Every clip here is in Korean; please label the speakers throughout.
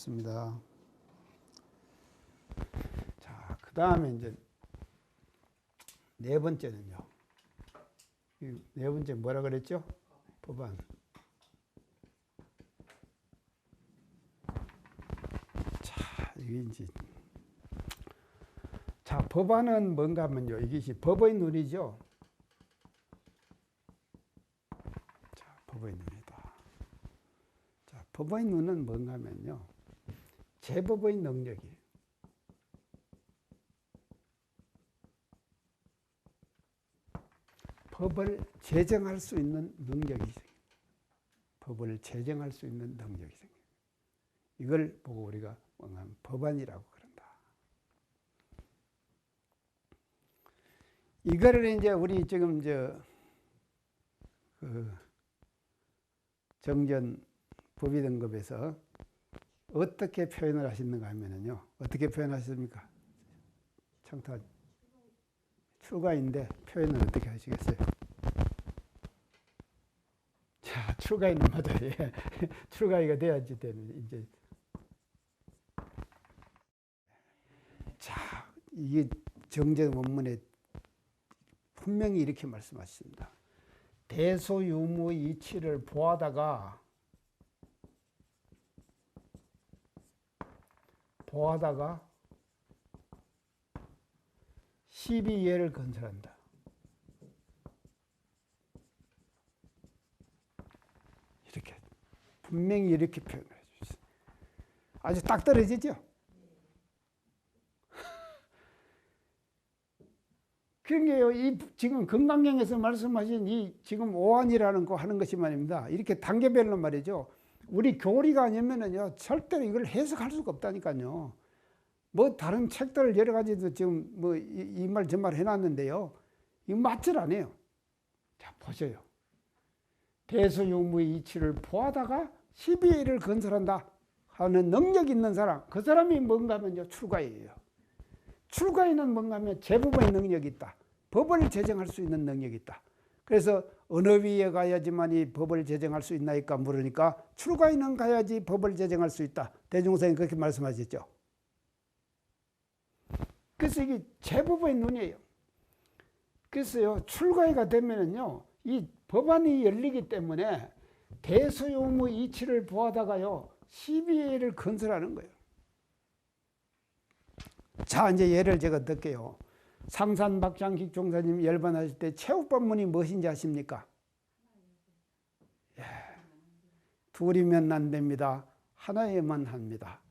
Speaker 1: 좋습니다. 자, 그 다음에 이제 네 번째는요. 네 번째 뭐라 그랬죠? 법안. 자, 이게 이제. 자, 법안은 뭔가 하면요. 이것이 법의 눈이죠. 자, 법의 눈이다. 자, 법의 눈은 뭔가 하면요. 제법의 능력이에요. 법을 제정할 수 있는 능력이 생겨요. 법을 제정할 수 있는 능력이 생겨요. 이걸 보고 우리가 법안이라고 그런다. 이거를 이제 우리 지금 정전 법의등급에서 어떻게 표현을 하시는가 하면은요. 어떻게 표현하십니까? 청탁. 출가인데 표현을 어떻게 하시겠어요? 자, 출가인은 맞아요. 예. 출가이가 돼야지 되는 이제. 자, 이게 정전 원문에 분명히 이렇게 말씀하십니다. 대소유무 이치를 보하다가 시비예를 건설한다. 이렇게 분명히 이렇게 표현을 해주셨어요. 아주 딱 떨어지죠? 그런 게요. 이 지금 건강경에서 말씀하신 이 지금 오한이라는 거 하는 것이 말입니다. 이렇게 단계별로 말이죠. 우리 교리가 아니면은요 절대로 이걸 해석할 수가 없다니까요. 뭐 다른 책들 여러 가지도 지금 뭐 이 말 저 말 해놨는데요. 이거 맞질 않아요. 자, 보세요. 대소유무의 이치를 보하다가 시비를 건설한다 하는 능력 있는 사람, 그 사람이 뭔가 하면요 출가이에요. 출가에는 뭔가 하면 제법의 능력이 있다. 법을 제정할 수 있는 능력이 있다. 그래서 어느 위에 가야지만 이 법을 제정할 수 있나이까 물으니까 출가에는 가야지 법을 제정할 수 있다. 대종사님 그렇게 말씀하셨죠. 그래서 이게 제법의 눈이에요. 그래서요 출가해가 되면은요 이 법안이 열리기 때문에 대소유무 이치를 보하다가요 시비를 건설하는 거예요. 자, 이제 예를 제가 들게요. 상산박장식 종사님 열반하실 때 최후법문이 무엇인지 아십니까? 예. 둘이면 안 됩니다. 하나에만 합니다.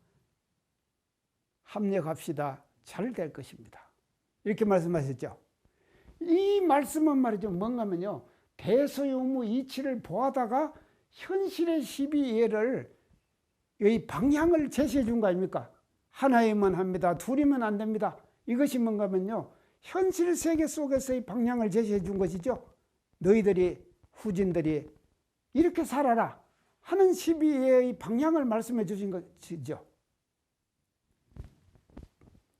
Speaker 1: 합력합시다. 잘 될 것입니다. 이렇게 말씀하셨죠. 이 말씀은 말이죠. 뭔가 하면요. 대소유무 이치를 보하다가 현실의 시비예를 이 방향을 제시해 준 거 아닙니까? 하나에만 합니다. 둘이면 안 됩니다. 이것이 뭔가 하면요. 현실 세계 속에서의 방향을 제시해 준 것이죠. 너희들이 후진들이 이렇게 살아라 하는 시비의 방향을 말씀해 주신 것이죠.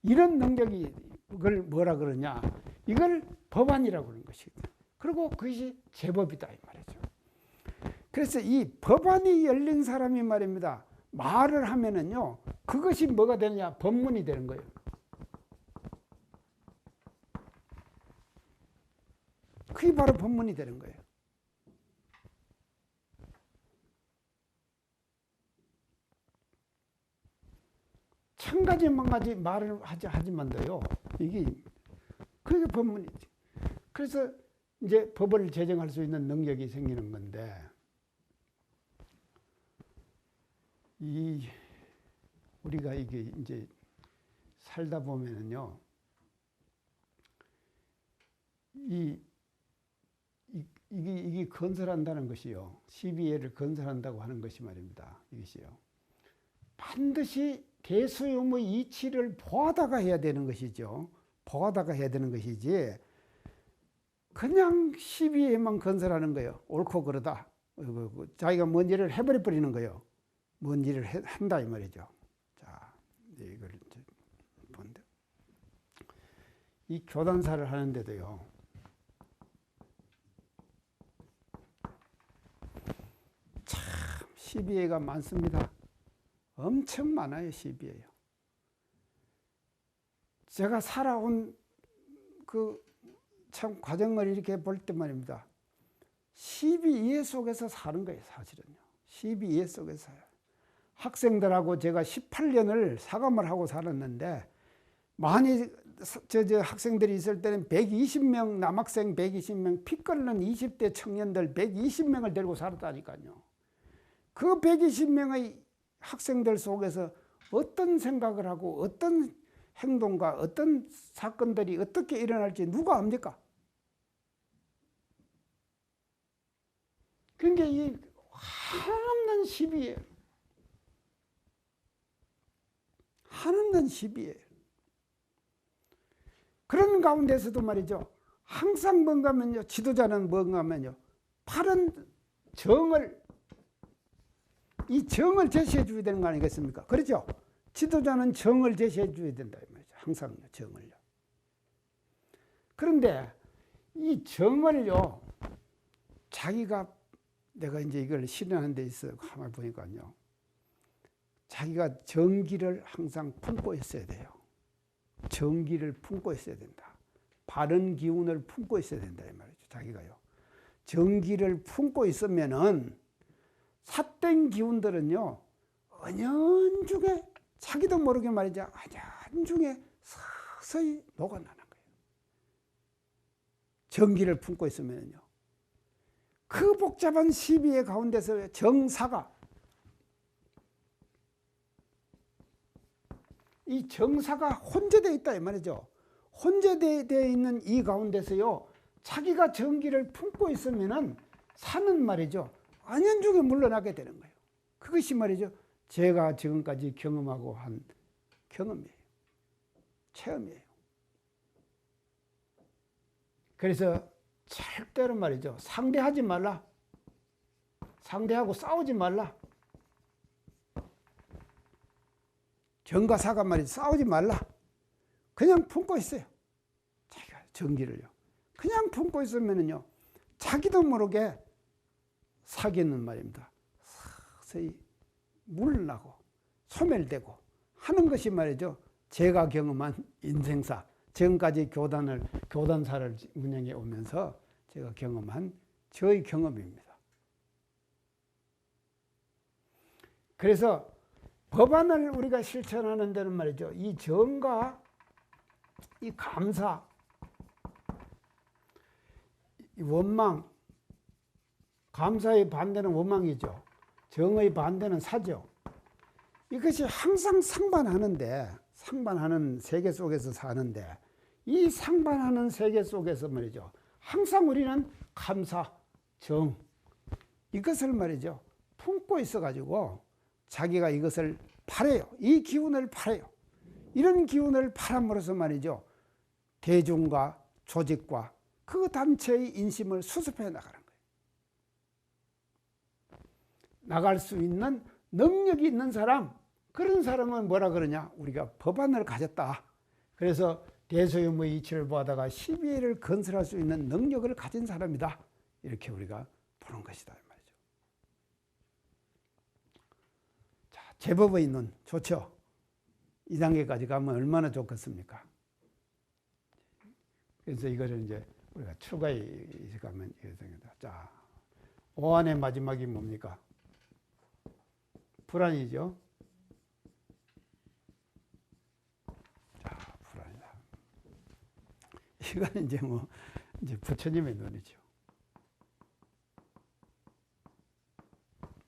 Speaker 1: 이런 능력이 그걸 뭐라 그러냐. 이걸 법안이라고 하는 것이거든요. 그리고 그것이 제법이다 이 말이죠. 그래서 이 법안이 열린 사람이 말입니다. 말을 하면은요, 그것이 뭐가 되느냐? 법문이 되는 거예요. 그게 바로 법문이 되는 거예요. 천 가지 만 가지 말을 하지만도요, 이게 그게 법문이지. 그래서 이제 법을 제정할 수 있는 능력이 생기는 건데, 우리가 이게 이제 살다 보면은요, 이게 건설한다는 것이요, 시비예를 건설한다고 하는 것이 말입니다. 이것이요. 반드시 대소유무 이치를 보하다가 해야 되는 것이죠. 보하다가 해야 되는 것이지, 그냥 시비예만 건설하는 거예요. 옳고 그러다. 자기가 뭔 일을 해버려 버리는 거예요. 뭔 일을 한다 이 말이죠. 자, 이걸 이제 본데 이 교단사를 하는데도요. 참 시비예가 많습니다. 엄청 많아요. 시비예요. 제가 살아온 그 참 과정을 이렇게 볼 때 말입니다. 시비 이해 속에서 사는 거예요. 사실은요. 시비 이해 속에서 살아요. 학생들하고 제가 18년을 사감을 하고 살았는데 많이 저 학생들이 있을 때는 120명 남학생 120명 피 끓는 20대 청년들 120명을 데리고 살았다니까요. 그 120명의 학생들 속에서 어떤 생각을 하고 어떤 행동과 어떤 사건들이 어떻게 일어날지 누가 압니까? 그러니까 이 한없는 시비예요. 한없는 시비예요. 그런 가운데서도 말이죠. 항상 뭔가면요. 지도자는 뭔가면요. 바른 정을 이 정을 제시해 줘야 되는 거 아니겠습니까? 그렇죠? 지도자는 정을 제시해 줘야 된다 이 말이죠. 항상요. 정을요. 그런데 이 정을요. 자기가 내가 이제 이걸 실현하는 데 있어 가만히 보니까요. 자기가 정기를 항상 품고 있어야 돼요. 정기를 품고 있어야 된다. 바른 기운을 품고 있어야 된다 이 말이죠. 자기가요. 정기를 품고 있으면은 삿된 기운들은요. 은연중에 자기도 모르게 말이죠. 은연중에 서서히 녹아나는 거예요. 정기를 품고 있으면요. 그 복잡한 시비의 가운데서 정사가 이 정사가 혼재되어 있다 이 말이죠. 혼재되어 있는 이 가운데서요. 자기가 정기를 품고 있으면은 사는 말이죠. 안연중에 물러나게 되는 거예요. 그것이 말이죠. 제가 지금까지 경험하고 한 경험이에요. 체험이에요. 그래서 절대로 말이죠. 상대하지 말라. 상대하고 싸우지 말라. 정과 사가 말이죠. 싸우지 말라. 그냥 품고 있어요. 자기가 정기를요. 그냥 품고 있으면은요. 자기도 모르게 사귀는 말입니다. 서서히 물러나고 소멸되고 하는 것이 말이죠. 제가 경험한 인생사. 지금까지 교단사를 운영해 오면서 제가 경험한 저의 경험입니다. 그래서 법안을 우리가 실천하는 데는 말이죠. 이 정과 이 감사, 이 원망, 감사의 반대는 원망이죠. 정의 반대는 사죠. 이것이 항상 상반하는 세계 속에서 사는데 이 상반하는 세계 속에서 말이죠. 항상 우리는 감사, 정 이것을 말이죠. 품고 있어가지고 자기가 이것을 팔아요. 이 기운을 팔아요. 이런 기운을 팔함으로써 말이죠. 대중과 조직과 그 단체의 인심을 수습해 나가는 거예요. 나갈 수 있는 능력이 있는 사람, 그런 사람은 뭐라 그러냐? 우리가 법안을 가졌다. 그래서 대소유무의 이치를 보다가 시비를 건설할 수 있는 능력을 가진 사람이다. 이렇게 우리가 보는 것이다. 말이죠. 자, 제법의 눈 좋죠? 이 단계까지 가면 얼마나 좋겠습니까? 그래서 이거를 이제 우리가 추가에 가면 이렇게 됩니다. 자, 오한의 마지막이 뭡니까? 불안이죠. 자, 불안이다. 이건 이제 이제 부처님의 눈이죠.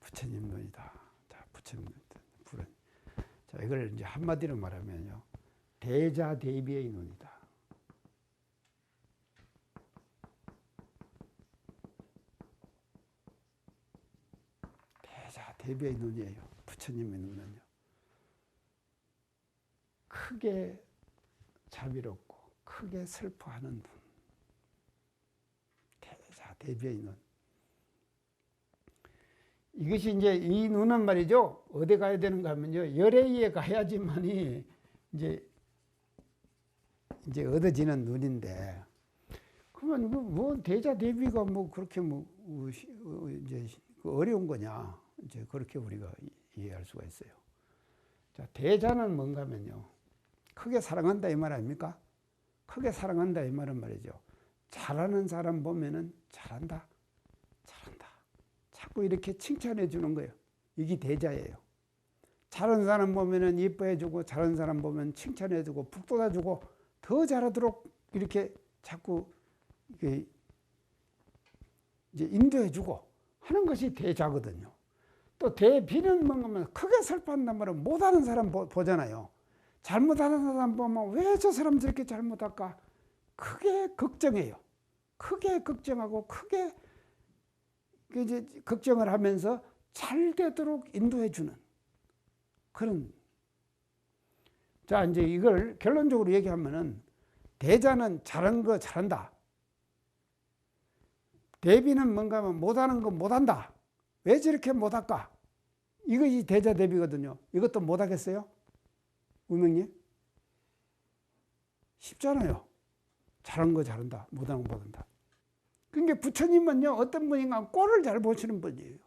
Speaker 1: 부처님 눈이다. 자, 부처님 불안. 자, 이걸 이제 한마디로 말하면요. 대자대비의 눈이다. 대자대비의 눈이에요. 부처님의 눈은요. 크게 자비롭고 크게 슬퍼하는 눈. 대자대비의 눈. 이것이 이제 이 눈은 말이죠. 어디 가야 되는가 하면요. 열애에 가야지만이 이제 얻어지는 눈인데, 그러면 뭐 대자대비가 뭐 그렇게 이제 어려운 거냐. 이제 그렇게 우리가 이해할 수가 있어요. 자, 대자는 뭔가 하면요. 크게 사랑한다 이 말 아닙니까? 크게 사랑한다 이 말은 말이죠. 잘하는 사람 보면은 잘한다. 잘한다. 자꾸 이렇게 칭찬해 주는 거예요. 이게 대자예요. 잘하는 사람 보면은 예뻐해 주고 잘하는 사람 보면 칭찬해 주고 푹 돋아 주고 더 잘하도록 이렇게 자꾸 이제 인도해 주고 하는 것이 대자거든요. 또 대비는 뭔가 크게 슬퍼한단 말은 못하는 사람 보잖아요. 잘못하는 사람 보면 왜 저 사람 저렇게 잘못할까? 크게 걱정해요. 크게 걱정하고 크게 이제 걱정을 하면서 잘 되도록 인도해 주는 그런. 자, 이제 이걸 결론적으로 얘기하면은 대자는 잘한 거 잘한다. 대비는 뭔가 하면 못하는 거 못한다. 왜 저렇게 못할까? 이것이 대자 대비거든요. 이것도 못하겠어요? 우명님? 쉽잖아요. 잘한 거 잘한다. 못하는 거 못한다. 그러니까 부처님은요, 어떤 분인가 꼴을 잘 보시는 분이에요.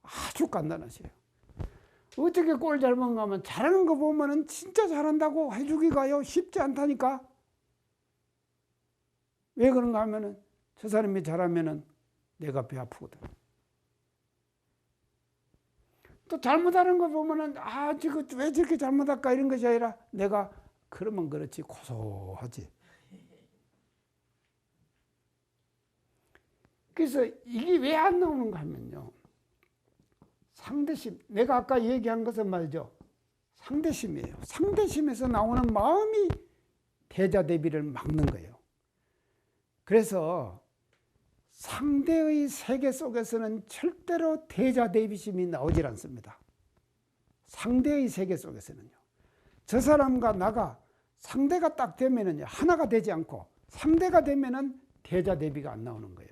Speaker 1: 아주 간단하세요. 어떻게 꼴 잘 보는가 하면 잘하는 거 보면은 진짜 잘한다고 해주기가요 쉽지 않다니까. 왜 그런가 하면은 저 사람이 잘하면은 내가 배 아프거든. 또 잘못하는 거 보면은 지금 왜 저렇게 잘못할까 이런 것이 아니라 내가 그러면 그렇지 고소하지. 그래서 이게 왜 안 나오는가 하면요. 상대심. 내가 아까 얘기한 것은 말이죠. 상대심이에요. 상대심에서 나오는 마음이 대자 대비를 막는 거예요. 그래서 상대의 세계 속에서는 절대로 대자 대비심이 나오질 않습니다. 상대의 세계 속에서는요. 저 사람과 나가 상대가 딱 되면은요. 하나가 되지 않고 상대가 되면은 대자 대비가 안 나오는 거예요.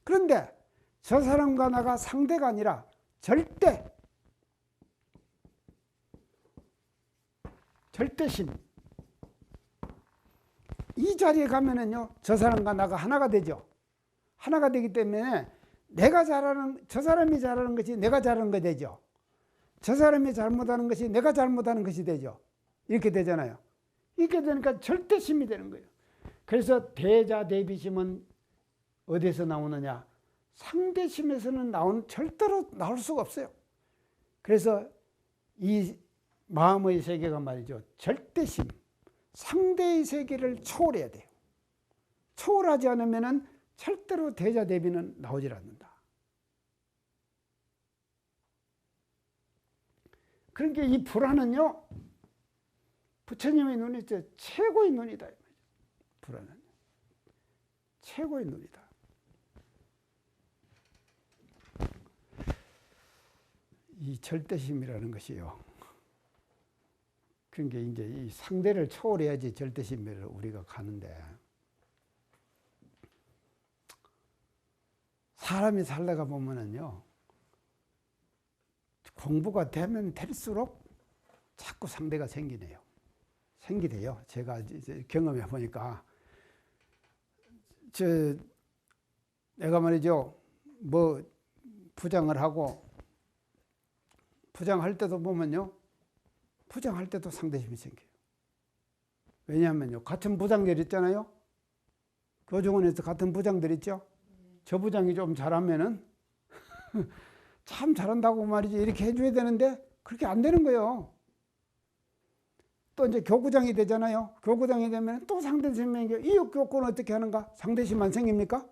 Speaker 1: 그런데 저 사람과 나가 상대가 아니라 절대심. 이 자리에 가면은요, 저 사람과 나가 하나가 되죠. 하나가 되기 때문에 저 사람이 잘하는 것이 내가 잘하는 것이 되죠. 저 사람이 잘못하는 것이 내가 잘못하는 것이 되죠. 이렇게 되잖아요. 이렇게 되니까 절대심이 되는 거예요. 그래서 대자 대비심은 어디서 나오느냐? 상대심에서는 절대로 나올 수가 없어요. 그래서 이 마음의 세계가 말이죠. 절대심, 상대의 세계를 초월해야 돼요. 초월하지 않으면 절대로 대자 대비는 나오질 않는다. 그러니까 이 불안은요, 부처님의 눈이 최고의 눈이다. 불안은 최고의 눈이다. 이 절대심이라는 것이요. 그러니까 이제 이 상대를 초월해야지 절대심을 우리가 가는데, 사람이 살다가 보면은요, 공부가 되면 될수록 자꾸 상대가 생기네요. 생기대요. 제가 이제 경험해 보니까, 내가 말이죠, 뭐 부장을 하고, 부장할 때도 보면요, 부장할 때도 상대심이 생겨요. 왜냐하면요, 같은 부장들 있잖아요. 교직원에서 같은 부장들 있죠. 저 부장이 좀 잘하면은 참 잘한다고 말이지 이렇게 해줘야 되는데 그렇게 안 되는 거예요. 또 이제 교구장이 되잖아요. 교구장이 되면 또 상대심이 생겨요. 이 교구는 어떻게 하는가? 상대심만 생깁니까?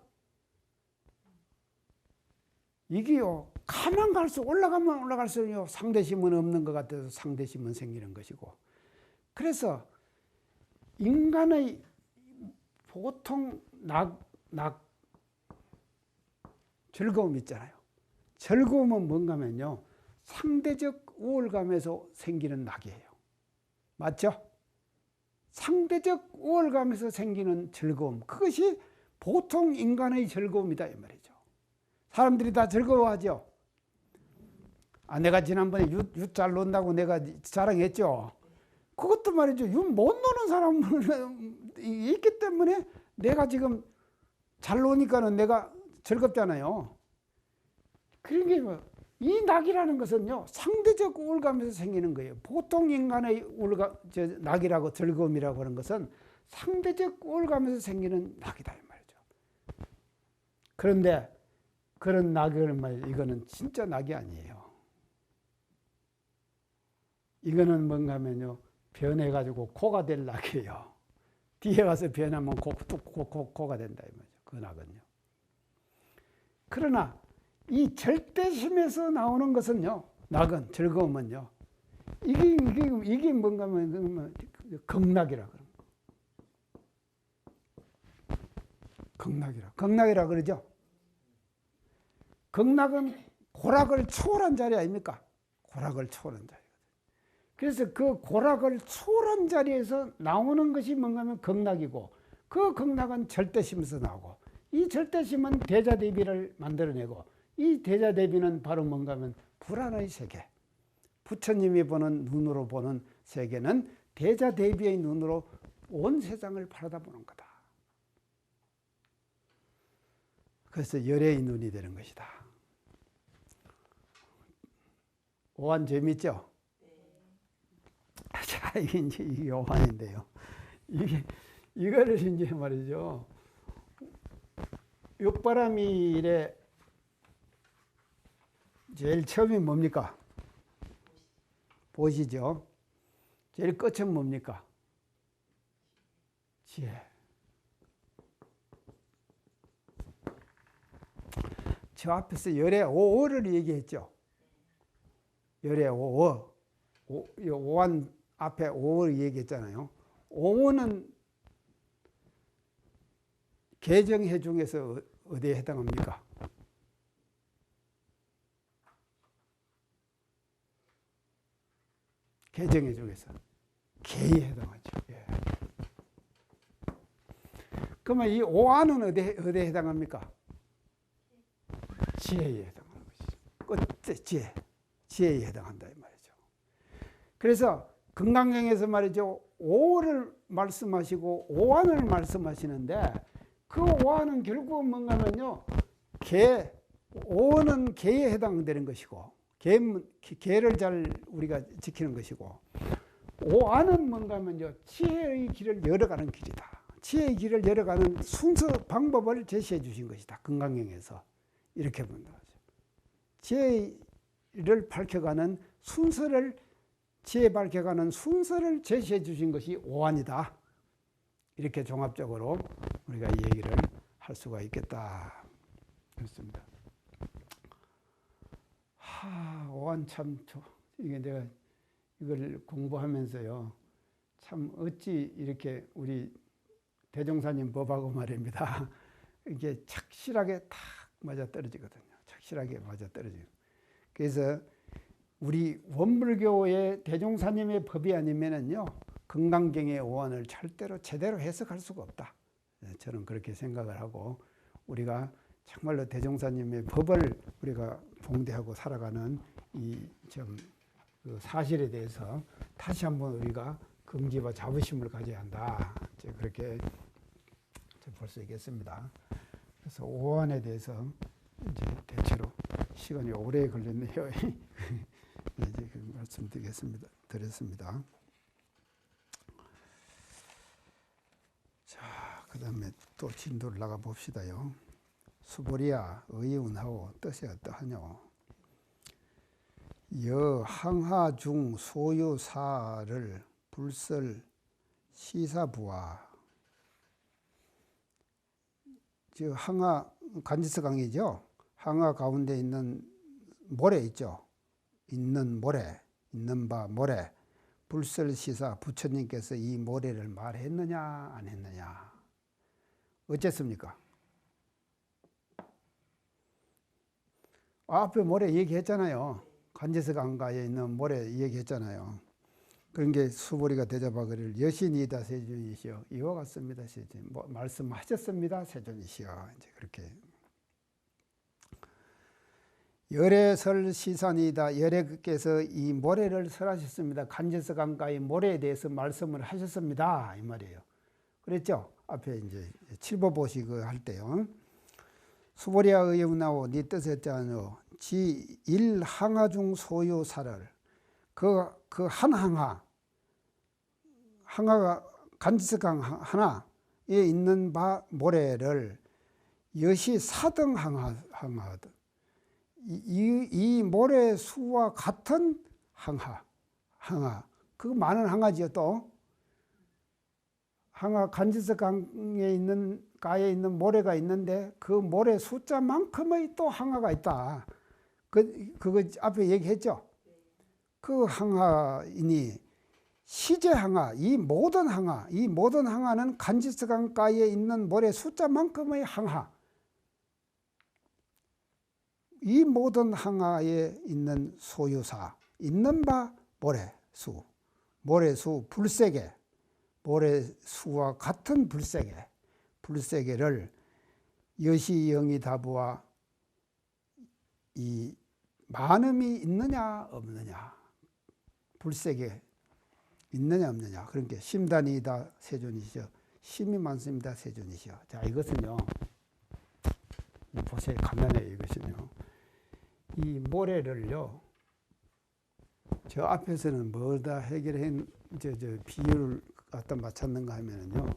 Speaker 1: 이게요, 가만 갈수록 올라가면 올라갈수록 상대심은 없는 것 같아서 상대심은 생기는 것이고, 그래서 인간의 보통 즐거움 있잖아요. 즐거움은 뭔가 하면요, 상대적 우월감에서 생기는 낙이에요. 맞죠? 상대적 우월감에서 생기는 즐거움, 그것이 보통 인간의 즐거움이다 이 말이죠. 사람들이 다 즐거워하죠. 내가 지난번에 윷 잘 논다고 내가 자랑했죠. 그것도 말이죠. 윷 못 노는 사람은 있기 때문에 내가 지금 잘 노니까는 내가 즐겁잖아요. 그런 게 뭐 이 낙이라는 것은요, 상대적 우울감에서 생기는 거예요. 보통 인간의 낙이라고 즐거움이라고 하는 것은 상대적 우울감에서 생기는 낙이다, 이 말이죠. 그런데 그런 낙을 이거는 진짜 낙이 아니에요. 이거는 뭔가 하면요, 변해가지고 코가 될 낙이에요. 뒤에 가서 변하면 코가 된다, 이 말이죠. 그 낙은요. 그러나 이 절대심에서 나오는 것은요, 낙은, 즐거움은요, 이게 뭔가 하면 극락이라 그런 거. 극락이라 그러죠. 극락은 고락을 초월한 자리 아닙니까? 고락을 초월한 자리. 그래서 그 고락을 초월한 자리에서 나오는 것이 뭔가 하면 극락이고, 그 극락은 절대심에서 나오고, 이 절대심은 대자대비를 만들어내고, 이 대자대비는 바로 뭔가 하면 불안의 세계. 부처님이 보는 눈으로 보는 세계는 대자대비의 눈으로 온 세상을 바라다보는 거다. 그래서 열애의 눈이 되는 것이다. 오한 재밌죠? 자, 이게 오한인데요. 이거를 이제 말이죠. 육바람이 일에 제일 처음이 뭡니까? 보시죠. 제일 끝은 뭡니까? 지혜. 저 앞에서 열의 오어를 얘기했죠. 열의 오어. 오한 앞에 오어를 얘기했잖아요. 오어는 개정해 중에서 어디에 해당합니까? 개정해 중에서 개에 해당하죠. 예. 그러면 이 오한은 어디에 해당합니까? 지혜에 해당하는 것이죠. 끝에 지혜에 해당한다 이 말이죠. 그래서 금강경에서 말이죠, 오를 말씀하시고 오한을 말씀하시는데, 그 오한은 결국 뭔가면요, 오는 개에 해당되는 것이고, 개를 잘 우리가 지키는 것이고, 오한은 뭔가면요, 지혜의 길을 열어가는 길이다. 지혜의 길을 열어가는 순서 방법을 제시해 주신 것이다. 금강경에서 이렇게 본다. 지혜를 밝혀가는 순서를, 지혜 밝혀가는 순서를 제시해 주신 것이 오한이다. 이렇게 종합적으로 우리가 이 얘기를 할 수가 있겠다. 그렇습니다. 오한 참, 이게 내가 이걸 공부하면서요, 참 어찌 이렇게 우리 대종사님 법하고 말입니다. 이게 착실하게 탁 맞아 떨어지거든요. 착실하게 맞아 떨어지고. 그래서 우리 원불교의 대종사님의 법이 아니면은요, 금강경의 오한을 절대로 제대로 해석할 수가 없다. 저는 그렇게 생각을 하고, 우리가 정말로 대종사님의 법을 우리가 봉대하고 살아가는 그 사실에 대해서 다시 한번 우리가 긍지와 자부심을 가져야 한다. 그렇게 볼 수 있겠습니다. 그래서 오한에 대해서 이제 대체로 시간이 오래 걸렸네요. 이제 그 말씀드렸습니다. 자, 그 다음에 또 진도를 나가 봅시다요. 수보리야, 의운하오 뜻이 어떠하뇨? 여 항하 중 소유사를 불설 시사부와, 저 항하 간지스강이죠. 항하 가운데 있는 모래 있죠. 있는 모래, 있는 바 모래, 불설시사, 부처님께서 이 모래를 말했느냐 안 했느냐, 어쨌습니까? 앞에 모래 얘기했잖아요. 간제스강가에 있는 모래 얘기했잖아요. 그런 게 수보리가 대답하기를 여신이다 세존이시여, 이와 같습니다 세존. 말씀하셨습니다 세존이시여. 이제 그렇게. 열애설 시산이다. 열애께서 이 모래를 설하셨습니다. 간제스강가의 모래에 대해서 말씀을 하셨습니다. 이 말이에요. 그랬죠? 앞에 이제 칠보보시 그 할 때요. 수보리아 의음나오 네 뜻이 어쩌하뇨? 지 일항하 중 소유사를 그 한 항하가 간지스강 하나에 있는 바 모래를 여시 사등 항하하듯 이 모래 수와 같은 항하 그 많은 항하지요. 또 항하 간지스강에 있는 가에 있는 모래가 있는데 그 모래 숫자만큼의 또 항하가 있다. 그거 앞에 얘기했죠. 그 항하이니 시제 항하, 이 모든 항하는 간지스강 가에 있는 모래 숫자만큼의 항하. 이 모든 항하에 있는 소유사, 있는 바 모래수 불세계, 모래수와 같은 불세계를 여시영이 다부와 이 많음이 있느냐 없느냐, 불세계 있느냐 없느냐. 그러니까 심단이다 세존이시여, 심이 많습니다 세존이시여. 자, 이것은요, 보세요. 가면에 이것은요, 이 모래를요, 저 앞에서는 뭐다 해결한 저 비율을 갖다 맞췄는가 하면은요,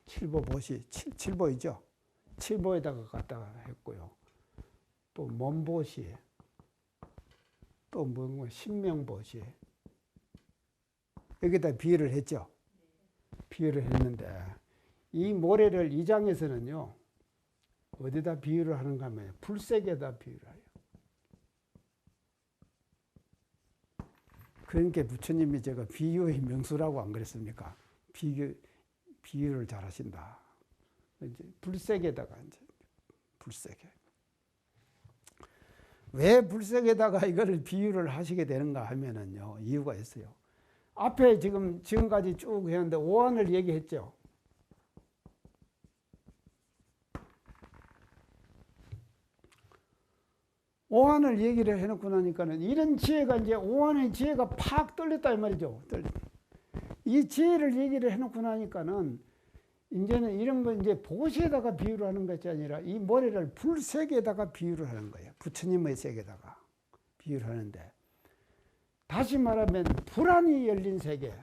Speaker 1: 칠보보시, 칠보이죠. 칠보에다가 갖다가 했고요. 또 몸보시, 또 뭐 신명보시, 여기다 비유를 했죠. 비유를 했는데 이 모래를 이 장에서는요, 어디다 비유를 하는가 하면 불색에다 비유를 해요. 그러니까 부처님이 제가 비유의 명수라고 안 그랬습니까? 비유를 잘 하신다. 이제 불색에다가 이제 불색에. 왜 불색에다가 이거를 비유를 하시게 되는가 하면은요, 이유가 있어요. 앞에 지금까지 쭉 했는데 오한을 얘기했죠. 오한을 얘기를 해놓고 나니까는 이런 지혜가 이제 오한의 지혜가 팍 떨렸다 이 말이죠. 이 지혜를 얘기를 해놓고 나니까는 이제는 이런 거 이제 보시에다가 비유를 하는 것이 아니라 이 모래를 불색에다가 비유를 하는 거예요. 부처님의 색에다가 비유를 하는데, 다시 말하면 불안이 열린 세계.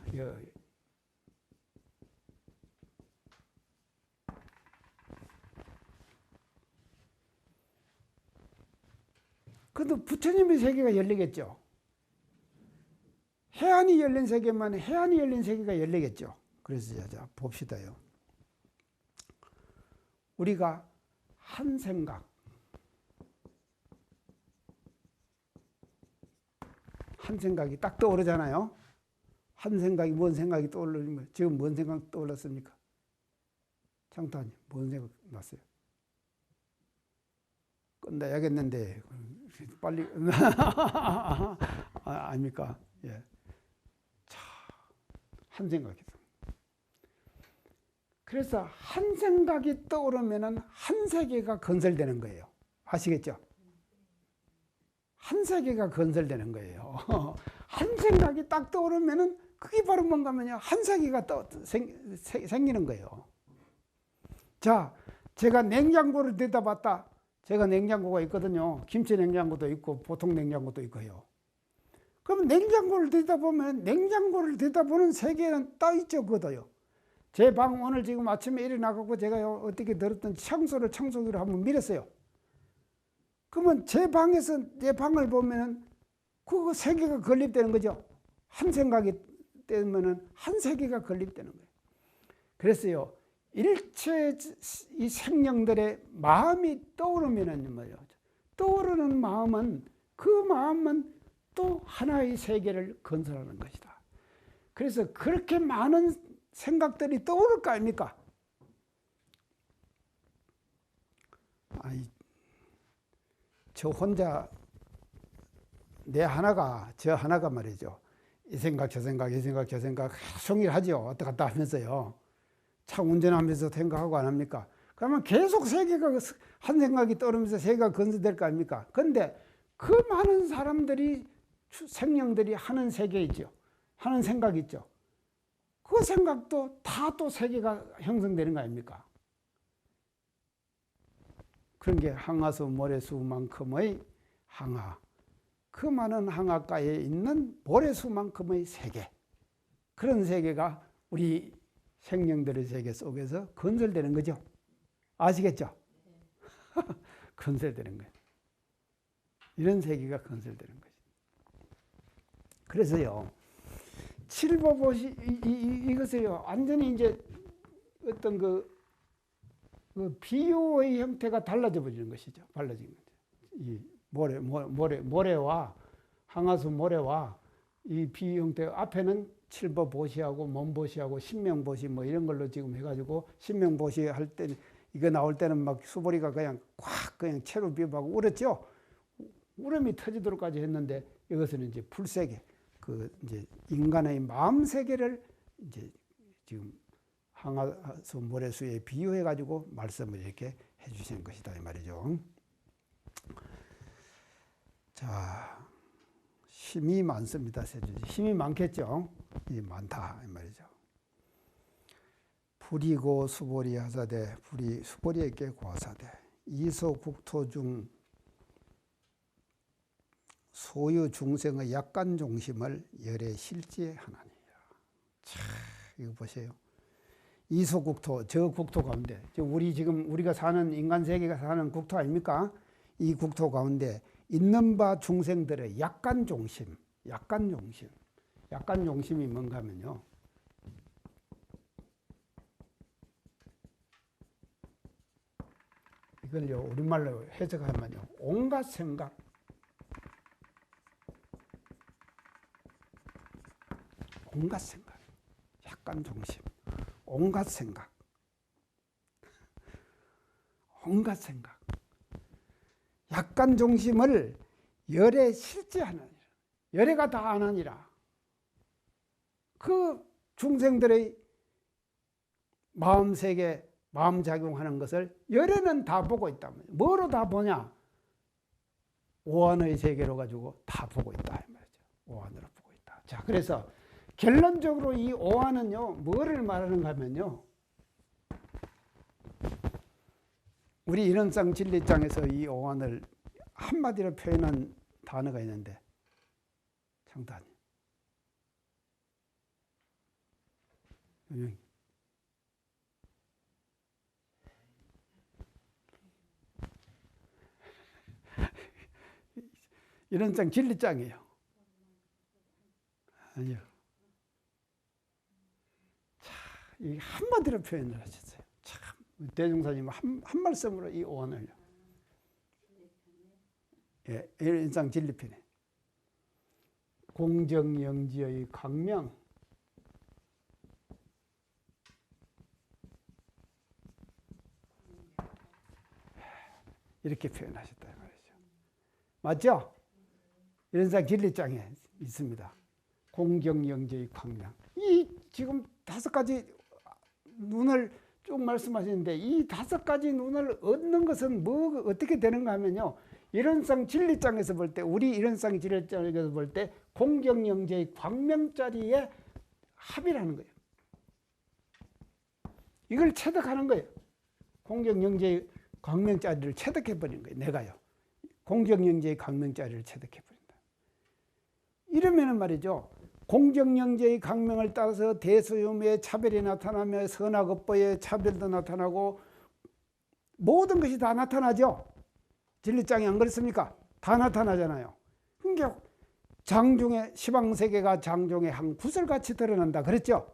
Speaker 1: 그래도 부처님의 세계가 열리겠죠. 해안이 열린 세계만 해안이 열린 세계가 열리겠죠. 그래서 자 봅시다요. 우리가 한 생각, 한 생각이 딱 떠오르잖아요. 한 생각이 뭔 생각이 떠오르면 지금 뭔 생각 떠올랐습니까? 장타님 뭔 생각 났어요? 끝나야겠는데 빨리 아닙니까? 예. 자, 한 생각이. 그래서 한 생각이 떠오르면은 한 세계가 건설되는 거예요. 아시겠죠? 한 세계가 건설되는 거예요. 한 생각이 딱 떠오르면은 그게 바로 뭔가 하면요, 한 세계가 생기는 거예요. 자, 제가 냉장고를 들여다봤다. 제가 냉장고가 있거든요. 김치 냉장고도 있고 보통 냉장고도 있고요. 그럼 냉장고를 들여다보는 세계는 따 있죠. 그거도요. 제 방 오늘 지금 아침에 일어나고 제가 어떻게 들었던 청소기로 한번 밀었어요. 그러면 제 방을 보면은 그 세계가 건립되는 거죠. 한 생각이 되면은 한 세계가 건립되는 거예요. 그래서요, 일체 이 생명들의 마음이 떠오르면은 뭐예요? 떠오르는 마음은 그 마음은 또 하나의 세계를 건설하는 것이다. 그래서 그렇게 많은 생각들이 떠오를 거 아닙니까? 저 혼자 저 하나가 말이죠. 이 생각 저 생각 이 생각 저 생각 종일 하죠. 왔다 갔다 하면서요. 차 운전하면서 생각하고 안 합니까? 그러면 계속 세계가 한 생각이 떠오르면서 세계가 건설될 거 아닙니까? 그런데 그 많은 사람들이 생명들이 하는 세계 있죠. 하는 생각 있죠. 그 생각도 다 또 세계가 형성되는 거 아닙니까? 그런 게 항아수 모래수만큼의 항아, 그 많은 항아가에 있는 모래수만큼의 세계, 그런 세계가 우리 생명들의 세계 속에서 건설되는 거죠. 아시겠죠? 건설되는 거예요. 이런 세계가 건설되는 거죠. 그래서요, 칠법옷이 이것을요, 완전히 이제 어떤 그 비유의 형태가 달라져 버리는 것이죠. 달라지는 거죠. 이 모래와 항아수 모래와 이 비유 형태 앞에는 칠법보시하고 몸보시하고 신명보시 뭐 이런 걸로 지금 해가지고 신명보시 할 때 이거 나올 때는 막 수보리가 그냥 꽉 그냥 채로 비벼하고 울었죠. 울음이 터지도록까지 했는데 이것은 이제 불세계, 그 이제 인간의 마음 세계를 이제 지금 항아수 모래수에 비유해 가지고 말씀을 이렇게 해주시는 것이다 이 말이죠. 자, 힘이 많습니다. 힘이 많겠죠. 이 많다 이 말이죠. 불이고 수보리 하사대, 불이 수보리에게 고하사대, 이소국토 중 소유 중생의 약간 중심을 열에 실지하나니라. 자, 이거 보세요. 이소국토, 저 국토 가운데, 우리 지금 우리가 사는 인간 세계가 사는 국토 아닙니까? 이 국토 가운데 있는 바 중생들의 약간 중심, 약간 중심이 뭔가 하면요. 이걸요, 우리말로 해석하면요. 온갖 생각, 약간 중심, 온갖 생각. 약간 중심을 열에 실제하느니라. 열애가 다 하나니라. 그 중생들의 마음세계, 마음작용하는 것을 열애는 다 보고 있다. 뭐로 다 보냐? 오한의 세계로 가지고 다 보고 있다. 이 말이죠. 오한으로 보고 있다. 자, 그래서 결론적으로 이 오한은요, 뭐를 말하는가 하면요. 우리 인원상 진리장에서 이 오한을 한마디로 표현한 단어가 있는데, 창단. 인원장 진리장이에요. 아니요. 자, 이 한마디로 표현을 하셨어요. 참, 대종사님 한 말씀으로 이 오한을요. 예, 인상 진리편에. 공정영지의 광명. 이렇게 표현하셨다 말이죠. 맞죠? 인상 진리장에 있습니다. 공정영지의 광명. 이 지금 5가지 눈을 쭉 말씀하시는데 이 5가지 눈을 얻는 것은 뭐 어떻게 되는가 하면요. 일원상 진리장에서 볼 때, 우리 일원상 진리장에서 볼 때 공정영재의 광명자리에 합이라는 거예요. 이걸 체득하는 거예요. 공정영재의 광명자리를 체득해버리는 거예요. 내가요. 공정영재의 광명자리를 체득해버린다. 이러면은 말이죠. 공정영재의 강명을 따라서 대수유무의 차별이 나타나며 선악업보의 차별도 나타나고 모든 것이 다 나타나죠. 진리장이 안 그렇습니까? 다 나타나잖아요. 그러니까 장중의 시방세계가 장중의 한 구슬같이 드러난다 그랬죠.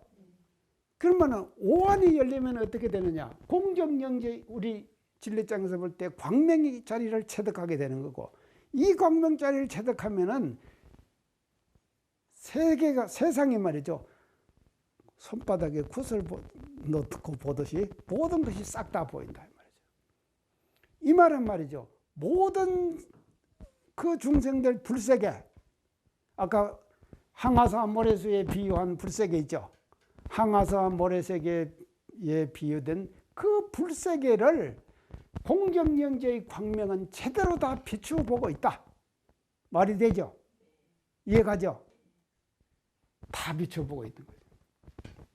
Speaker 1: 그러면 오한이 열리면 어떻게 되느냐? 공정영재 우리 진리장에서 볼 때 광명의 자리를 체득하게 되는 거고, 이 광명 자리를 체득하면은 세계가, 세상이 말이죠. 손바닥에 굿을 넣고 보듯이 모든 것이 싹 다 보인다. 이 말은 말이죠. 모든 그 중생들 불세계, 아까 항아사 모래수에 비유한 불세계 있죠. 항아사 모래세계에 비유된 그 불세계를 공정영재의 광명은 제대로 다 비추어 보고 있다. 말이 되죠? 이해가죠? 다 비춰보고 있는 거죠.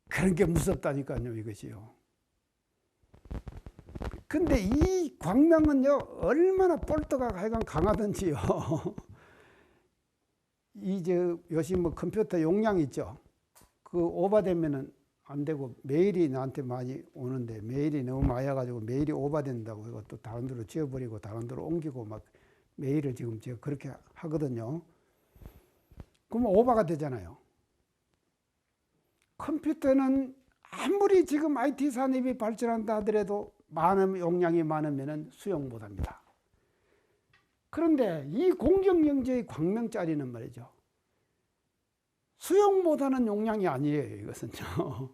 Speaker 1: 그런 게 무섭다니까요, 이것이요. 근데 이 광명은요, 얼마나 볼트가 하여간 강하든지요. 요즘 뭐 컴퓨터 용량 있죠. 그 오버되면은 안 되고 메일이 나한테 많이 오는데 메일이 너무 많이 와가지고 메일이 오버된다고 이거 또 다른 데로 지워버리고 다른 데로 옮기고 막 메일을 지금 제가 그렇게 하거든요. 그러면 오버가 되잖아요. 컴퓨터는 아무리 지금 IT 산업이 발전한다 하더라도 많은 용량이 많으면 수용 못합니다. 그런데 이 공정영재의 광명짜리는 말이죠. 수용 못하는 용량이 아니에요. 이것은요.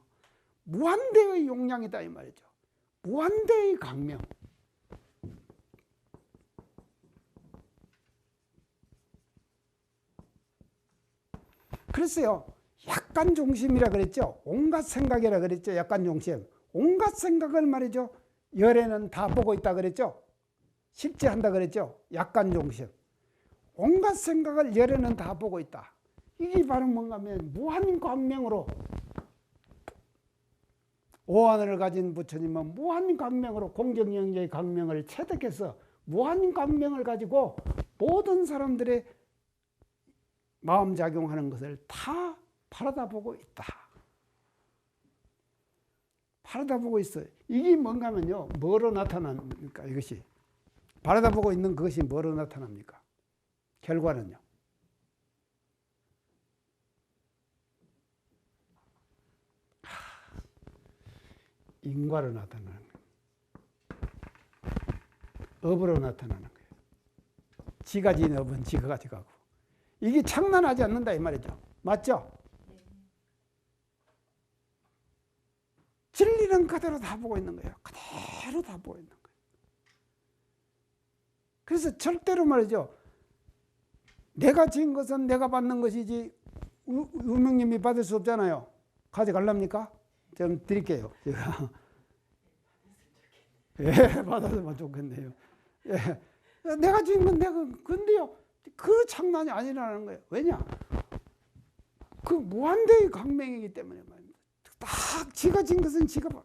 Speaker 1: 무한대의 용량이다 이 말이죠. 무한대의 광명. 그랬어요. 약간 중심이라 그랬죠. 온갖 생각이라 그랬죠. 약간 중심. 온갖 생각을 말이죠. 열에는 다 보고 있다 그랬죠. 실제한다 그랬죠. 약간 중심. 온갖 생각을 열에는 다 보고 있다. 이게 바로 뭔가 하면 무한 광명으로 오한을 가진 부처님은 무한 광명으로 공정영재의 광명을 체득해서 무한 광명을 가지고 모든 사람들의 마음작용하는 것을 다 바라다보고 있다. 바라다보고 있어요. 이게 뭔가 하면요. 뭐로 나타납니까? 이것이. 바라다보고 있는 그것이 뭐로 나타납니까? 결과는요. 인과로 나타나는 거예요. 업으로 나타나는 거예요. 지가 진 업은 지가 가져가고. 이게 장난하지 않는다 이 말이죠. 맞죠? 진리는 그대로 다 보고 있는 거예요. 그대로 다 보고 있는 거예요. 그래서 절대로 말이죠. 내가 지은 것은 내가 받는 것이지 유명님이 받을 수 없잖아요. 가져갈랍니까? 좀 드릴게요. 제가. 예, 받았으면 좋겠네요. 예. 내가 지은 건 내가, 근데요, 그 장난이 아니라는 거예요. 왜냐? 그 무한대의 광명이기 때문에 말입니다. 딱 지가 지은 것은 지가 봐.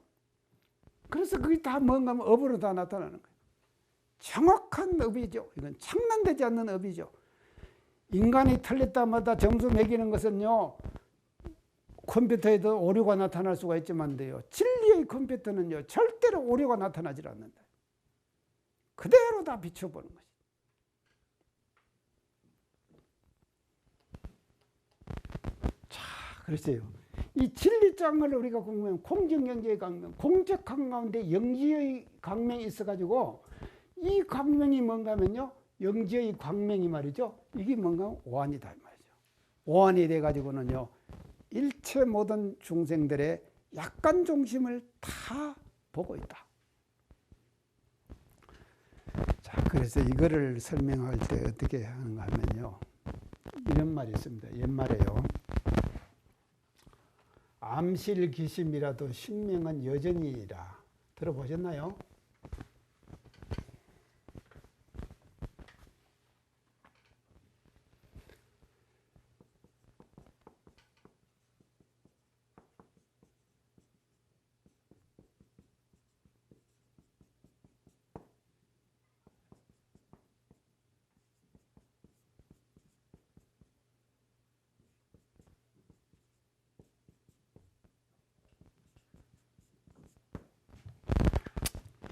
Speaker 1: 그래서 그게 다 뭔가 하면 업으로 다 나타나는 거예요. 정확한 업이죠. 이건 장난되지 않는 업이죠. 인간이 틀렸다마다 점수 매기는 것은요, 컴퓨터에도 오류가 나타날 수가 있지만요, 진리의 컴퓨터는요, 절대로 오류가 나타나지 않는다. 그대로 다 비춰보는 것이. 자, 그렇어요. 이 진리장을 우리가 공부하면 공정영재의 광명, 공적한 가운데 영지의 광명이 있어가지고 이 광명이 뭔가 하면요, 영지의 광명이 말이죠. 이게 뭔가 오한이다 말이죠. 오한이 돼가지고는요, 일체 모든 중생들의 약간 중심을 다 보고 있다. 자, 그래서 이거를 설명할 때 어떻게 하는가 하면요, 이런 말이 있습니다. 옛말에요. 암실기심이라도 신명은 여전히이라. 들어보셨나요?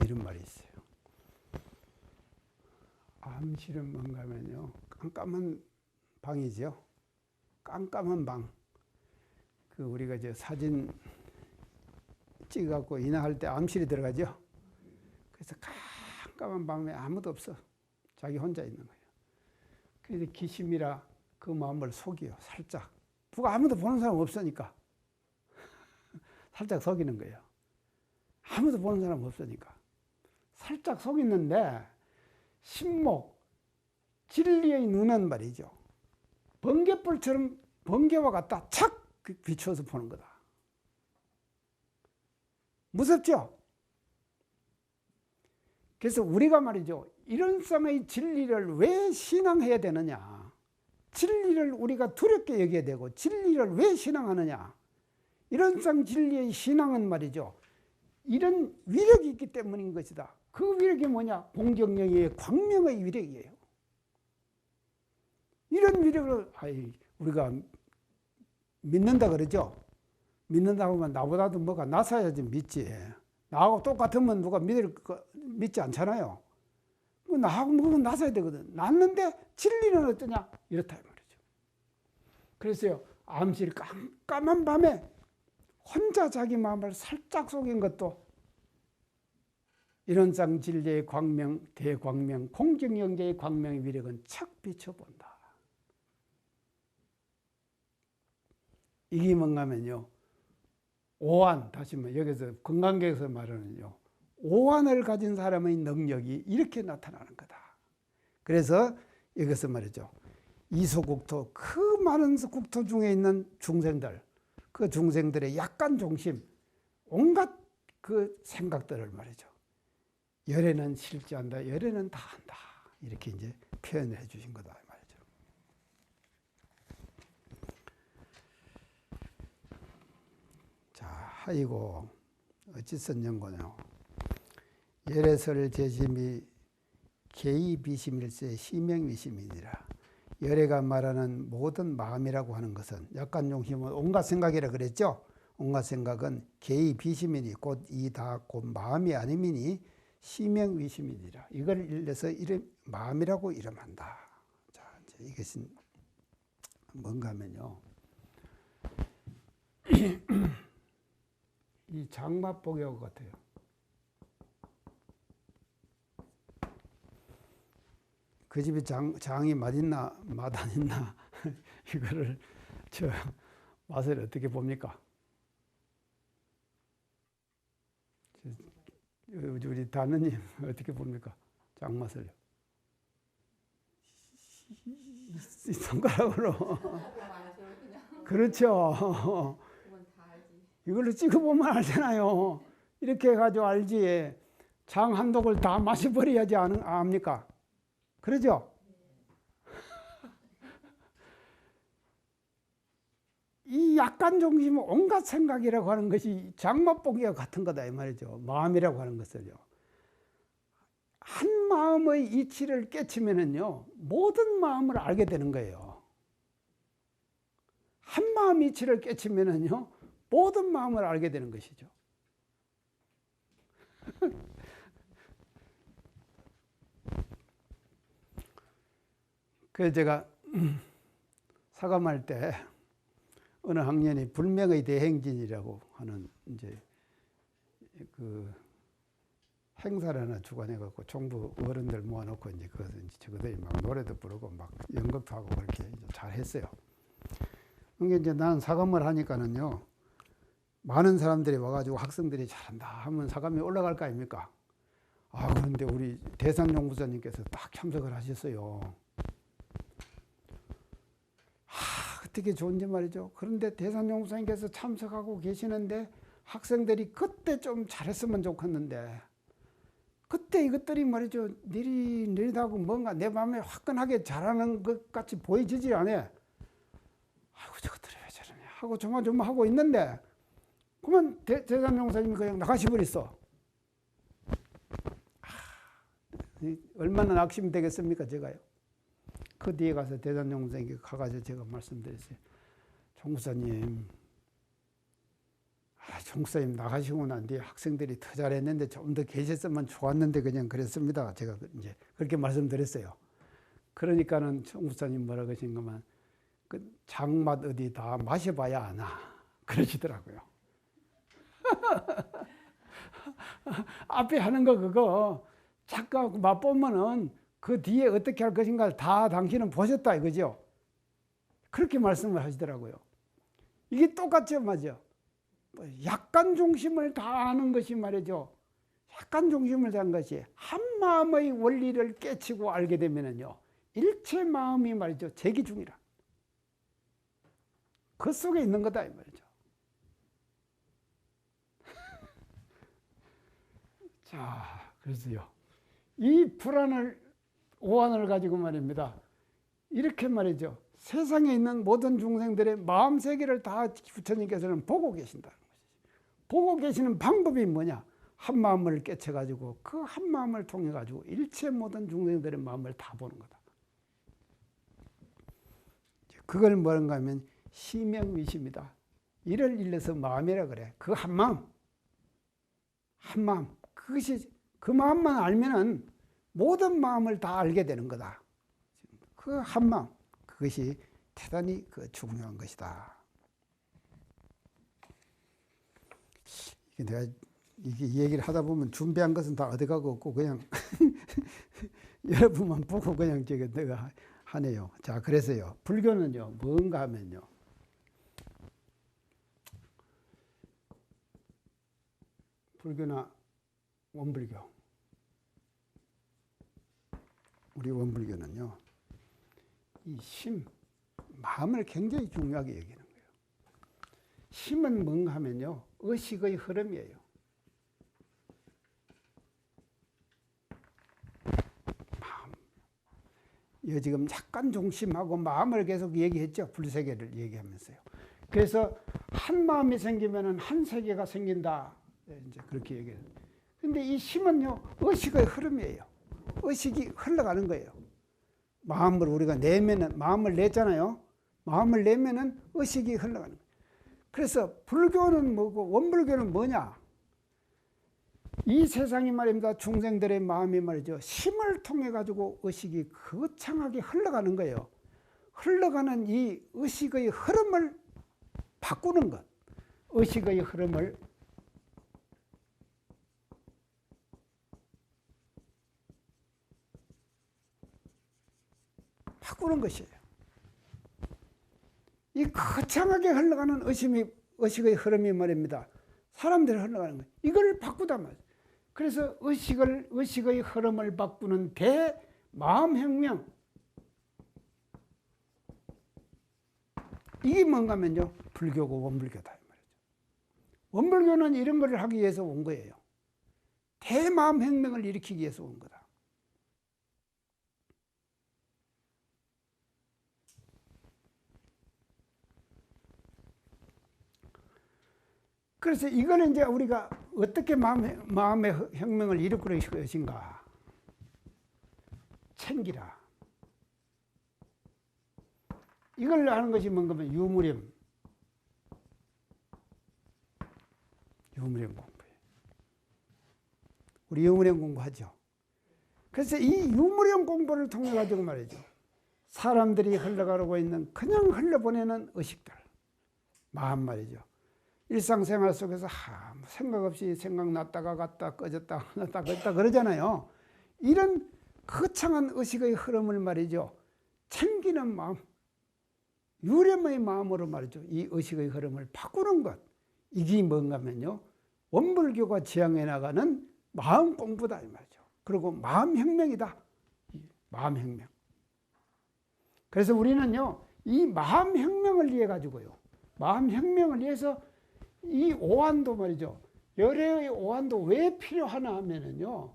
Speaker 1: 이런 말이 있어요. 암실은 뭔가 하면요, 깜깜한 방이죠. 깜깜한 방. 그 우리가 저 사진 찍어갖고 인화할 때 암실이 들어가죠. 그래서 깜깜한 방에 아무도 없어. 자기 혼자 있는 거예요. 그래서 기심이라 그 마음을 속여 살짝. 누가 아무도 보는 사람 없으니까. 살짝 속이는 거예요. 아무도 보는 사람 없으니까. 살짝 속이는데 신목, 진리의 눈은 말이죠. 번개불처럼 번개와 같다. 착 비추어서 보는 거다. 무섭죠? 그래서 우리가 말이죠. 이런 쌍의 진리를 왜 신앙해야 되느냐. 진리를 우리가 두렵게 여겨야 되고 진리를 왜 신앙하느냐. 이런 쌍 진리의 신앙은 말이죠. 이런 위력이 있기 때문인 것이다. 그 위력이 뭐냐? 공경영의 광명의 위력이에요. 이런 위력을 우리가 믿는다 그러죠. 믿는다고 하면 나보다도 뭐가 낫아야지 믿지. 나하고 똑같으면 누가 믿지 않잖아요. 나하고 뭐가 낫아야 되거든. 낫는데 진리는 어떠냐? 이렇다 이 말이죠. 그래서요, 암실 깜깜한 밤에 혼자 자기 마음을 살짝 속인 것도 이런상 진리의 광명, 대광명, 공경영계의 광명의 위력은 척 비춰본다. 이게 뭔가 하면요, 오한, 다시 말 여기서 건강계에서 말하는요, 오한을 가진 사람의 능력이 이렇게 나타나는 거다. 그래서 여기서 말이죠, 이소국토, 그 많은 국토 중에 있는 중생들, 그 중생들의 약간 중심, 온갖 그 생각들을 말이죠, 열애는 실지한다, 열애는 다 한다, 이렇게 이제 표현을 해주신 거다 말이죠. 자, 하이고 어찌 썼냐고요. 열애설 재심이 개의비심일세 시명위심이니라. 열애가 말하는 모든 마음이라고 하는 것은 약간 용심은 온갖 생각이라 그랬죠. 온갖 생각은 개의비심이니 곧 이 다 곧 마음이 아님이니 시명위심이니라. 이걸 일러서 이름 마음이라고 이름한다. 자, 이제 이것은 뭔가 하면요, 이 장마복이하고 같아요. 그 집에 장이 맛있나 맛 안 있나 이거를 맛을 어떻게 봅니까? 우리 다느님 어떻게 봅니까? 장 맛을요? 이 손가락으로. 그렇죠. 이걸로 찍어보면 알잖아요. 이렇게 해가지고 알지. 장 한 독을 다 마셔버려야지 압니까? 그러죠? 이 약간 중심은 온갖 생각이라고 하는 것이 장맛보기와 같은 거다 이 말이죠. 마음이라고 하는 것을요. 한 마음의 이치를 깨치면은요, 모든 마음을 알게 되는 거예요. 한 마음 이치를 깨치면은요, 모든 마음을 알게 되는 것이죠. 그래서 제가 사감할 때 어느 학년이 불명의 대행진이라고 하는 이제 그 행사를 하나 주관해갖고 총부 어른들 모아놓고 이제 그것을 이제 저들이 막 노래도 부르고 막 연극하고 그렇게 잘 했어요. 그게 이제 나는 사감을 하니까는요, 많은 사람들이 와가지고 학생들이 잘한다 하면 사감이 올라갈 거 아닙니까? 아, 그런데 우리 대산용부사님께서 딱 참석을 하셨어요. 어떻게 좋은지 말이죠. 그런데 대산용부사님께서 참석하고 계시는데 학생들이 그때 좀 잘했으면 좋겠는데, 그때 이것들이 말이죠, 느릿느릿하고 뭔가 내 마음에 화끈하게 잘하는 것 같이 보여지지 않아. 아이고, 저것들이 왜 저러냐 하고 조마조마하고 있는데, 그러면 대산용부사님이 그냥 나가시버렸어. 얼마나 낙심이 되겠습니까, 제가요. 그 뒤에 가서 대산용부사님께 가가지고 제가 말씀드렸어요. 총부사님, 총부사님 나가시고 난 뒤에 학생들이 더 잘했는데 좀 더 계셨으면 좋았는데 그냥 그랬습니다. 제가 이제 그렇게 말씀드렸어요. 그러니까는 총부사님 뭐라고 하신가만, 그 장맛 어디 다 마셔봐야 아나 그러시더라고요. 앞에 하는 거 그거 잠깐 맛보면은 그 뒤에 어떻게 할 것인가 다 당신은 보셨다 이거죠. 그렇게 말씀을 하시더라고요. 이게 똑같죠, 맞죠? 약간 중심을 다하는 것이 말이죠. 약간 중심을 다한 것이 한 마음의 원리를 깨치고 알게 되면은요, 일체 마음이 말이죠, 재기중이라. 그 속에 있는 거다 이 말이죠. 자, 그래서요, 이 불안을 오한을 가지고 말입니다. 이렇게 말이죠. 세상에 있는 모든 중생들의 마음 세계를 다 부처님께서는 보고 계신다는 것이죠. 보고 계시는 방법이 뭐냐? 한 마음을 깨쳐가지고 그 한 마음을 통해가지고 일체 모든 중생들의 마음을 다 보는 거다. 그걸 뭐는가 하면 시명위심이다. 이를 일러서 마음이라 그래. 그 한 마음, 한 마음, 그것이 그 마음만 알면은 모든 마음을 다 알게 되는 거다. 그 한 마음, 그것이 대단히 중요한 것이다. 내가 이게 얘기를 하다 보면 준비한 것은 다 어디 가고 없고 그냥 여러분만 보고 그냥 내가 하네요. 자, 그래서요. 불교는요, 뭔가 하면요. 불교나 원불교. 우리 원불교는요. 이 심, 마음을 굉장히 중요하게 여기는 거예요. 심은 뭔가 하면요. 의식의 흐름이에요. 마음. 이거 지금 약간 중심하고 마음을 계속 얘기했죠. 불세계를 얘기하면서요. 그래서 한 마음이 생기면은 한 세계가 생긴다. 이제 그렇게 얘기해요. 근데 이 심은요, 의식의 흐름이에요. 의식이 흘러가는 거예요. 마음을 우리가 내면은, 마음을 냈잖아요. 마음을 내면은 의식이 흘러가는 거예요. 그래서 불교는 뭐고 원불교는 뭐냐? 이 세상이 말입니다. 중생들의 마음이 말이죠. 심을 통해 가지고 의식이 거창하게 흘러가는 거예요. 흘러가는 이 의식의 흐름을 바꾸는 것. 의식의 흐름을 바꾸는 것이에요. 이 거창하게 흘러가는 의식의 흐름이 말입니다. 사람들이 흘러가는 거예요. 이걸 바꾸단 말이에요. 그래서 의식의 흐름을 바꾸는 대마음혁명. 이게 뭔가 하면요. 불교고 원불교다. 이 말이죠. 원불교는 이런 걸 하기 위해서 온 거예요. 대마음혁명을 일으키기 위해서 온 거다. 그래서 이거는 이제 우리가 어떻게 마음의 혁명을 이끌을 것인가. 챙기라. 이걸 하는 것이 뭔가 하면 유무념 공부예요. 우리 유무념 공부하죠. 그래서 이 유무념 공부를 통해 가지고 말이죠. 사람들이 흘러가고 있는 그냥 흘러보내는 의식들, 마음 말이죠. 일상생활 속에서 생각 없이 생각났다가 갔다 꺼졌다 났다 꺼졌다 그러잖아요. 이런 거창한 의식의 흐름을 말이죠. 챙기는 마음, 유념의 마음으로 말이죠. 이 의식의 흐름을 바꾸는 것. 이게 뭔가 하면요. 원불교가 지향해 나가는 마음 공부다 이 말이죠. 그리고 마음혁명이다. 마음혁명. 그래서 우리는요. 이 마음혁명을 위해 가지고요. 마음혁명을 위해서 이 오한도 말이죠. 열애의 오한도 왜 필요하나 하면은요.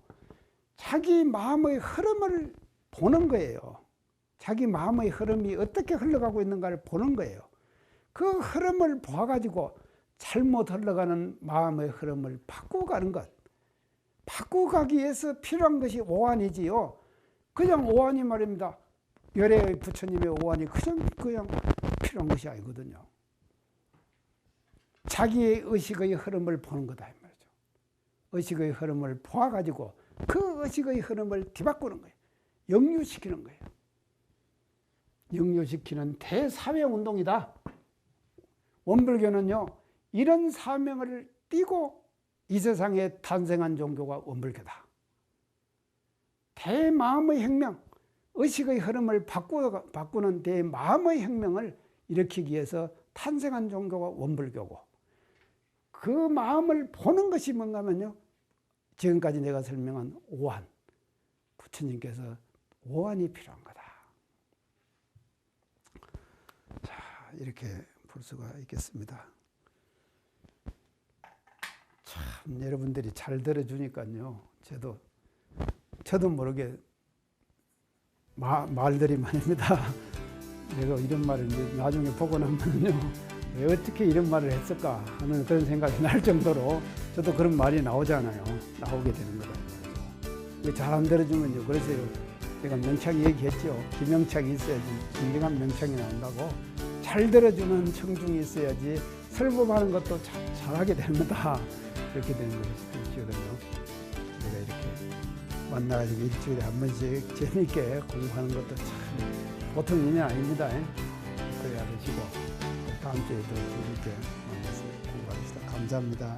Speaker 1: 자기 마음의 흐름을 보는 거예요. 자기 마음의 흐름이 어떻게 흘러가고 있는가를 보는 거예요. 그 흐름을 봐가지고 잘못 흘러가는 마음의 흐름을 바꾸고 가는 것. 바꾸고 가기 위해서 필요한 것이 오한이지요. 그냥 오한이 말입니다. 열애의 부처님의 오한이 그냥 필요한 것이 아니거든요. 자기의 의식의 흐름을 보는 거다 이 말이죠. 의식의 흐름을 보아가지고 그 의식의 흐름을 뒤바꾸는 거예요. 역류시키는 거예요. 역류시키는 대사회운동이다. 원불교는요. 이런 사명을 띠고 이 세상에 탄생한 종교가 원불교다. 대마음의 혁명, 의식의 흐름을 바꾸는 대마음의 혁명을 일으키기 위해서 탄생한 종교가 원불교고 그 마음을 보는 것이 뭔가 하면요. 지금까지 내가 설명한 오한. 부처님께서 오한이 필요한 거다. 자, 이렇게 볼 수가 있겠습니다. 참, 여러분들이 잘 들어주니까요. 저도 모르게 말들이 많습니다. 내가 이런 말을 이제 나중에 보고 나면요. 왜 어떻게 이런 말을 했을까 하는 그런 생각이 날 정도로 저도 그런 말이 나오잖아요. 나오게 되는 거다. 잘 안 들어주면요. 그래서 제가 명창이 얘기했죠. 김명창이 있어야지 진정한 명창이 나온다고. 잘 들어주는 청중이 있어야지 설법하는 것도 잘하게 됩니다. 이렇게 되는 것이거든요. 우리가 이렇게 만나가지고 일주일에 한 번씩 재미있게 공부하는 것도 참 보통 일이 아닙니다. 그래야 되시고 다음 주에도 재미있게 만나서 공부합시다. 감사합니다.